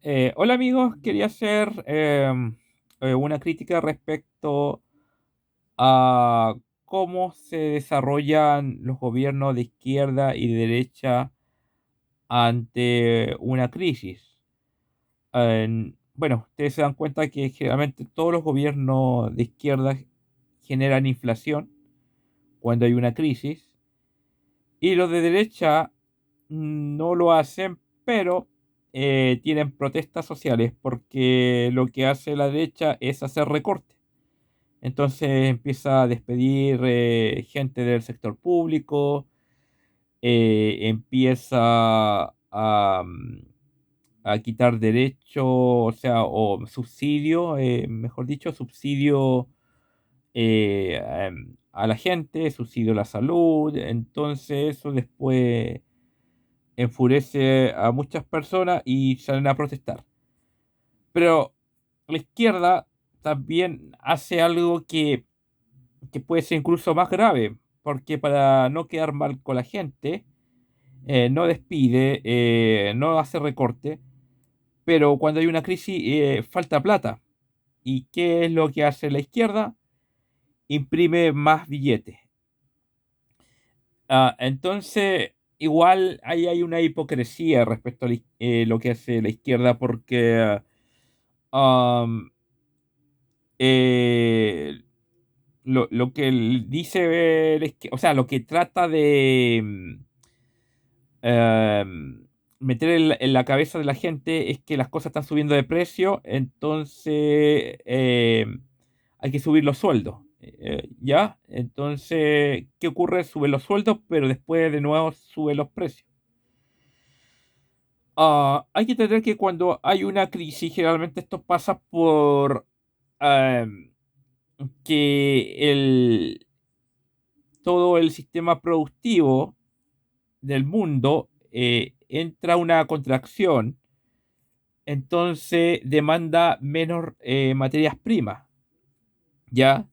Hola amigos, quería hacer una crítica respecto a cómo se desarrollan los gobiernos de izquierda y de derecha ante una crisis. Bueno, ustedes se dan cuenta que generalmente todos los gobiernos de izquierda generan inflación cuando hay una crisis y los de derecha no lo hacen, pero tienen protestas sociales porque lo que hace la derecha es hacer recortes. Entonces empieza a despedir gente del sector público, empieza a quitar derechos, o sea, o subsidio, mejor dicho, subsidio a la gente, subsidio a la salud. Entonces eso después enfurece a muchas personas y salen a protestar. Pero la izquierda también hace algo que puede ser incluso más grave, porque para no quedar mal con la gente, no despide, no hace recorte, pero cuando hay una crisis falta plata. ¿Y qué es lo que hace la izquierda? Imprime más billetes. Entonces, igual ahí hay una hipocresía respecto a lo que hace la izquierda, porque am, eh, lo que dice, o sea, lo que trata de meter en la cabeza de la gente es que las cosas están subiendo de precio, entonces hay que subir los sueldos. ¿Ya? Entonces, ¿qué ocurre? Suben los sueldos, pero después de nuevo suben los precios. Hay que entender que cuando hay una crisis, generalmente esto pasa por em, que todo el sistema productivo del mundo entra a una contracción, entonces demanda menos materias primas, ¿ya?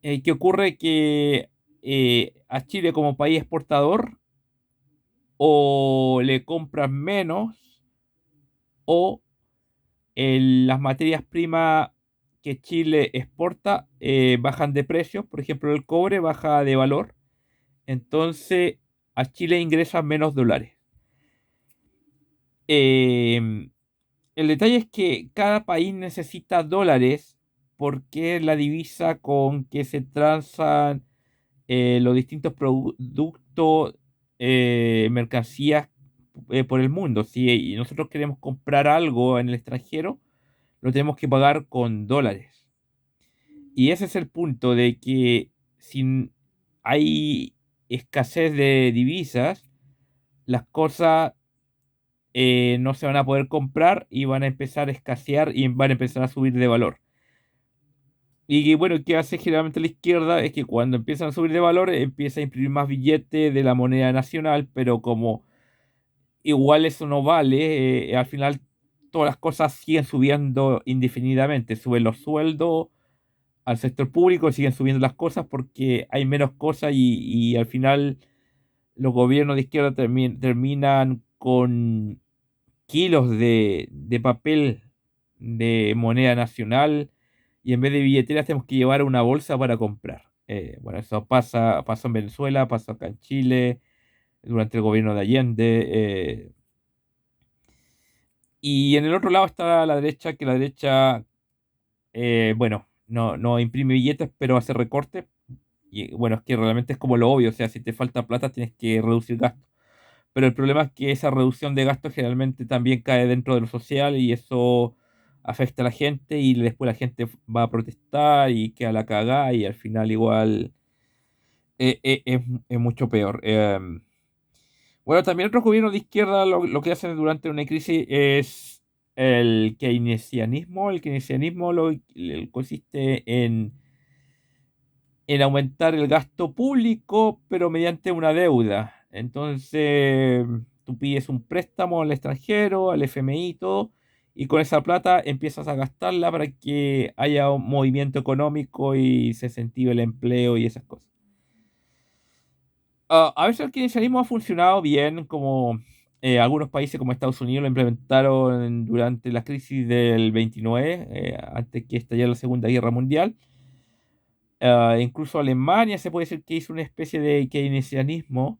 ¿Qué ocurre? Que a Chile como país exportador o le compran menos o las materias primas que Chile exporta bajan de precio. Por ejemplo, el cobre baja de valor, entonces a Chile ingresan menos dólares. Em, el detalle es que cada país necesita dólares porque es la divisa con que se transan los distintos productos, mercancías por el mundo. Si nosotros queremos comprar algo en el extranjero, lo tenemos que pagar con dólares. Y ese es el punto de que si hay escasez de divisas, las cosas no se van a poder comprar y van a empezar a escasear y van a empezar a subir de valor. Y bueno, ¿qué hace generalmente la izquierda? Es que cuando empiezan a subir de valor, empieza a imprimir más billetes de la moneda nacional, pero como igual eso no vale, al final todas las cosas siguen subiendo indefinidamente. Suben los sueldos al sector público, siguen subiendo las cosas porque hay menos cosas y al final los gobiernos de izquierda terminan con kilos de papel de moneda nacional y en vez de billeteras tenemos que llevar una bolsa para comprar. Bueno, eso pasó en Venezuela, pasó acá en Chile, durante el gobierno de Allende. Y en el otro lado está la derecha, que la derecha, bueno, no imprime billetes, pero hace recortes. Y bueno, es que realmente es como lo obvio, o sea, si te falta plata tienes que reducir gastos. Pero el problema es que esa reducción de gastos generalmente también cae dentro de lo social y eso afecta a la gente y después la gente va a protestar y queda la cagada y al final igual es mucho peor. Bueno, también otros gobiernos de izquierda lo que hacen durante una crisis es el keynesianismo. El keynesianismo consiste en aumentar el gasto público, pero mediante una deuda. Entonces, tú pides un préstamo al extranjero, al FMI, y todo, y con esa plata empiezas a gastarla para que haya un movimiento económico y se incentive el empleo y esas cosas. A veces el keynesianismo ha funcionado bien, como Algunos países como Estados Unidos lo implementaron durante la crisis del 29, antes que estallara la Segunda Guerra Mundial. Incluso Alemania se puede decir que hizo una especie de keynesianismo.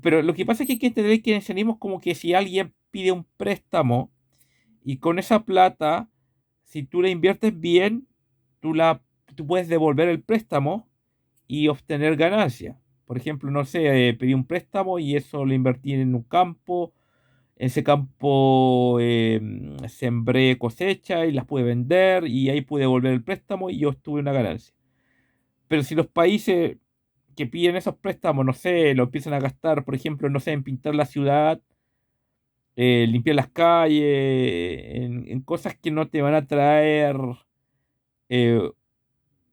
Pero lo que pasa es que hay que entender que el keynesianismo es como que si alguien pide un préstamo y con esa plata, si tú la inviertes bien, tú, la, tú puedes devolver el préstamo y obtener ganancia. Por ejemplo, no sé, pedí un préstamo y eso lo invertí en un campo. En ese campo sembré cosecha y las pude vender y ahí pude devolver el préstamo y yo obtuve una ganancia. Pero si los países que piden esos préstamos, no sé, lo empiezan a gastar, por ejemplo, no sé, en pintar la ciudad, limpiar las calles, en cosas que no te van a traer eh,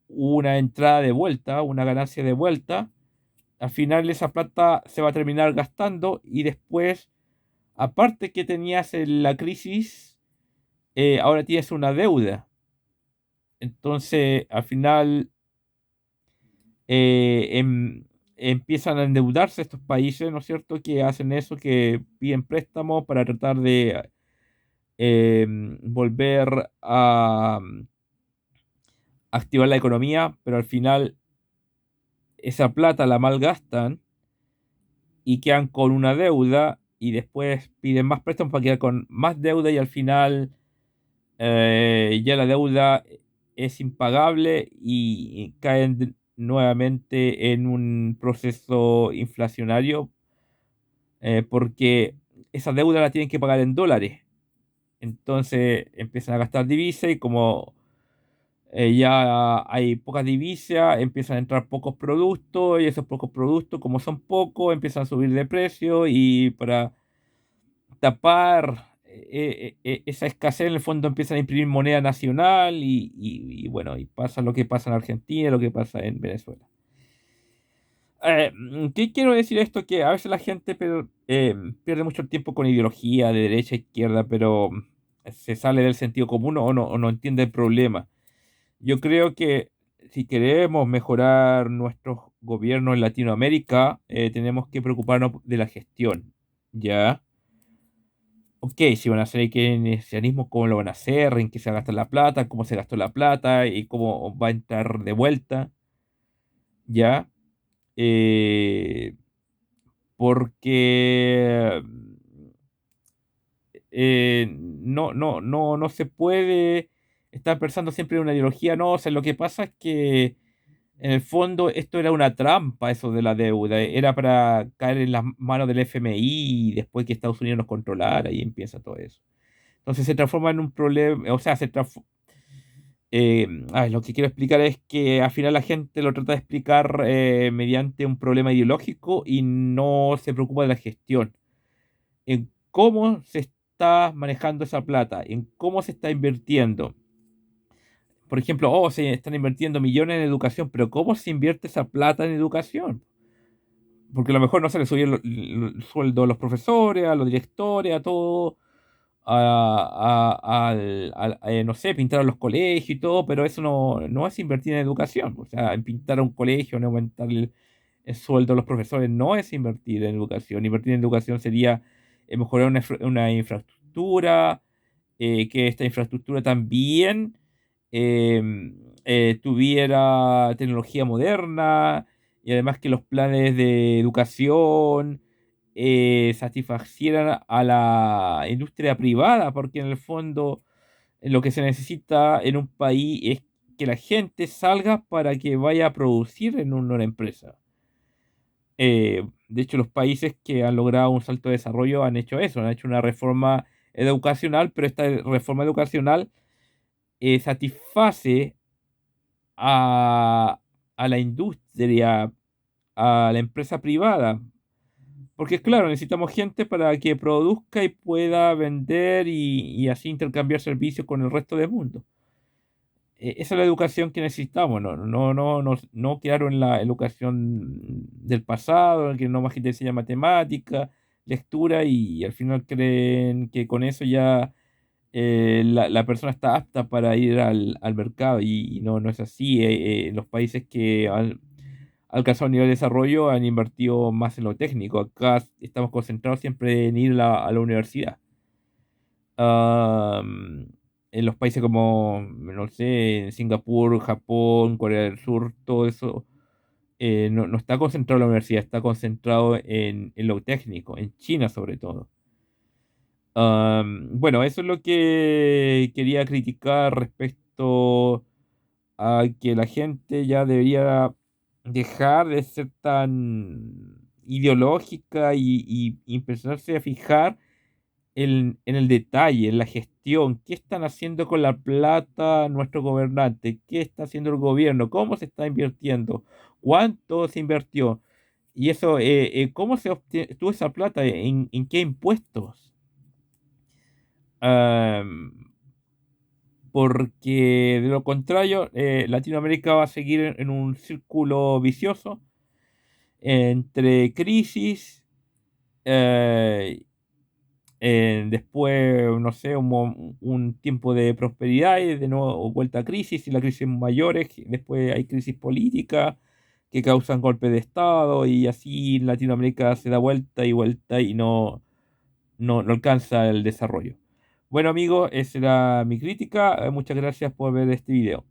una entrada de vuelta, una ganancia de vuelta, al final esa plata se va a terminar gastando y después, aparte que tenías la crisis, ahora tienes una deuda. Entonces, al final eh, em- empiezan a endeudarse estos países, ¿no es cierto?, que hacen eso, que piden préstamos para tratar de volver a activar la economía, pero al final esa plata la malgastan y quedan con una deuda y después piden más préstamos para quedar con más deuda y al final ya la deuda es impagable y caen nuevamente en un proceso inflacionario porque esa deuda la tienen que pagar en dólares. Entonces empiezan a gastar divisas y como ya hay pocas divisas, empiezan a entrar pocos productos y esos pocos productos, como son pocos, empiezan a subir de precio y para tapar esa escasez en el fondo empiezan a imprimir moneda nacional y bueno, y pasa lo que pasa en Argentina, lo que pasa en Venezuela. ¿Qué quiero decir esto? Que a veces la gente pierde mucho el tiempo con ideología de derecha a izquierda, pero se sale del sentido común o no entiende el problema. Yo creo que si queremos mejorar nuestros gobiernos en Latinoamérica, tenemos que preocuparnos de la gestión, ¿ya? Ok, si van a hacer el keynesianismo, ¿cómo lo van a hacer? ¿En qué se gasta la plata? ¿Cómo se gastó la plata? ¿Y cómo va a entrar de vuelta? ¿Ya? Eh, porque no se puede estar pensando siempre en una ideología, no, o sea, lo que pasa es que en el fondo esto era una trampa, eso de la deuda, era para caer en las manos del FMI y después que Estados Unidos nos controlara y empieza todo eso. Entonces se transforma en un problema, o sea, lo que quiero explicar es que al final la gente lo trata de explicar mediante un problema ideológico y no se preocupa de la gestión en cómo se está manejando esa plata, en cómo se está invirtiendo. Por ejemplo, se están invirtiendo millones en educación, pero ¿cómo se invierte esa plata en educación? Porque a lo mejor no se le subió el sueldo a los profesores, a los directores, a todo, no sé, pintar a los colegios y todo, pero eso no es invertir en educación. O sea, en pintar a un colegio, no aumentar el sueldo a los profesores, no es invertir en educación. Invertir en educación sería mejorar una infraestructura, que esta infraestructura también eh, tuviera tecnología moderna y además que los planes de educación satisfacieran a la industria privada, porque en el fondo lo que se necesita en un país es que la gente salga para que vaya a producir en una empresa. De hecho, los países que han logrado un salto de desarrollo han hecho eso, han hecho una reforma educacional, pero esta reforma educacional satisface a, a la industria, a la empresa privada. Porque claro, necesitamos gente para que produzca y pueda vender y así intercambiar servicios con el resto del mundo. Esa es la educación que necesitamos, no quedar en la educación del pasado, en que no más gente enseña matemática, lectura y al final creen que con eso ya la persona está apta para ir al mercado y no es así. Los países que alcanzado un nivel de desarrollo han invertido más en lo técnico. Acá estamos concentrados siempre en ir a la universidad. Am, en los países como, no sé, en Singapur, Japón, Corea del Sur, todo eso, no está concentrado en la universidad, está concentrado en lo técnico, en China sobre todo. Bueno, eso es lo que quería criticar respecto a que la gente ya debería dejar de ser tan ideológica y empezarse a fijar en el detalle, en la gestión, qué están haciendo con la plata nuestros gobernantes, qué está haciendo el gobierno, cómo se está invirtiendo, cuánto se invirtió y eso, cómo se obtuvo esa plata, en qué impuestos. Am, Porque de lo contrario, Latinoamérica va a seguir en un círculo vicioso entre crisis, eh, después, no sé, un tiempo de prosperidad y de nuevo vuelta a crisis y la crisis mayores, después hay crisis política que causan golpes de Estado y así Latinoamérica se da vuelta y vuelta y no alcanza el desarrollo. Bueno amigos, esa era mi crítica. Muchas gracias por ver este video.